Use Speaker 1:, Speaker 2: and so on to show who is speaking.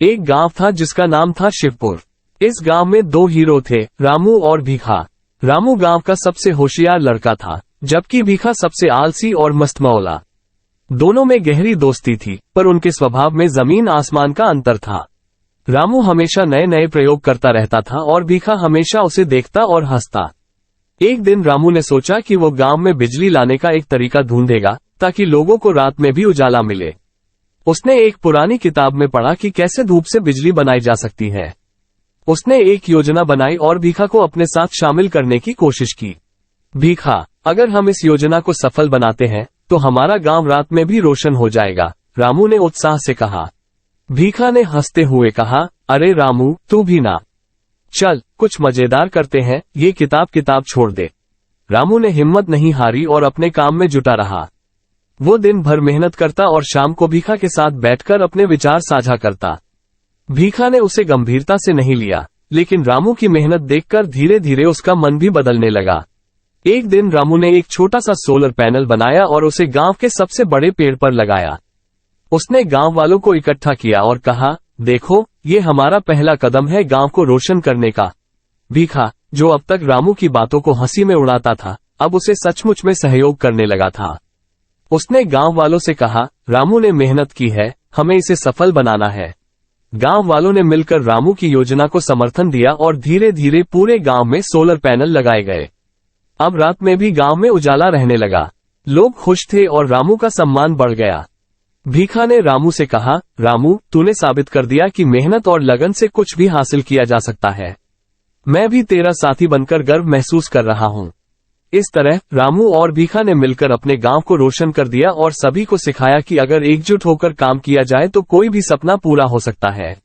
Speaker 1: एक गांव था जिसका नाम था शिवपुर। इस गांव में दो हीरो थे, रामू और भीखा। रामू गांव का सबसे होशियार लड़का था, जबकि भीखा सबसे आलसी और मस्तमौला। दोनों में गहरी दोस्ती थी, पर उनके स्वभाव में जमीन आसमान का अंतर था। रामू हमेशा नए नए प्रयोग करता रहता था और भीखा हमेशा उसे देखता और हंसता। एक दिन रामू ने सोचा कि वो गांव में बिजली लाने का एक तरीका ढूंढेगा, ताकि लोगों को रात में भी उजाला मिले। उसने एक पुरानी किताब में पढ़ा कि कैसे धूप से बिजली बनाई जा सकती है। उसने एक योजना बनाई और भीखा को अपने साथ शामिल करने की कोशिश की। भीखा, अगर हम इस योजना को सफल बनाते हैं तो हमारा गांव रात में भी रोशन हो जाएगा, रामू ने उत्साह से कहा। भीखा ने हंसते हुए कहा, अरे रामू, तू भी ना। चल, कुछ मजेदार करते हैं, ये किताब छोड़ दे। रामू ने हिम्मत नहीं हारी और अपने काम में जुटा रहा। वो दिन भर मेहनत करता और शाम को भीखा के साथ बैठकर अपने विचार साझा करता। भीखा ने उसे गंभीरता से नहीं लिया, लेकिन रामू की मेहनत देखकर धीरे धीरे उसका मन भी बदलने लगा। एक दिन रामू ने एक छोटा सा सोलर पैनल बनाया और उसे गांव के सबसे बड़े पेड़ पर लगाया। उसने गांव वालों को इकट्ठा किया और कहा, देखो, ये हमारा पहला कदम है गांव को रोशन करने का। भीखा, जो अब तक रामू की बातों को हंसी में उड़ाता था, अब उसे सचमुच में सहयोग करने लगा था। उसने गांव वालों से कहा, रामू ने मेहनत की है, हमें इसे सफल बनाना है। गांव वालों ने मिलकर रामू की योजना को समर्थन दिया और धीरे धीरे पूरे गांव में सोलर पैनल लगाए गए। अब रात में भी गांव में उजाला रहने लगा। लोग खुश थे और रामू का सम्मान बढ़ गया। भीखा ने रामू से कहा, रामू, तूने साबित कर दिया कि मेहनत और लगन से कुछ भी हासिल किया जा सकता है। मैं भी तेरा साथी बनकर गर्व महसूस कर रहा हूँ। इस तरह रामू और भीखा ने मिलकर अपने गांव को रोशन कर दिया और सभी को सिखाया कि अगर एकजुट होकर काम किया जाए तो कोई भी सपना पूरा हो सकता है।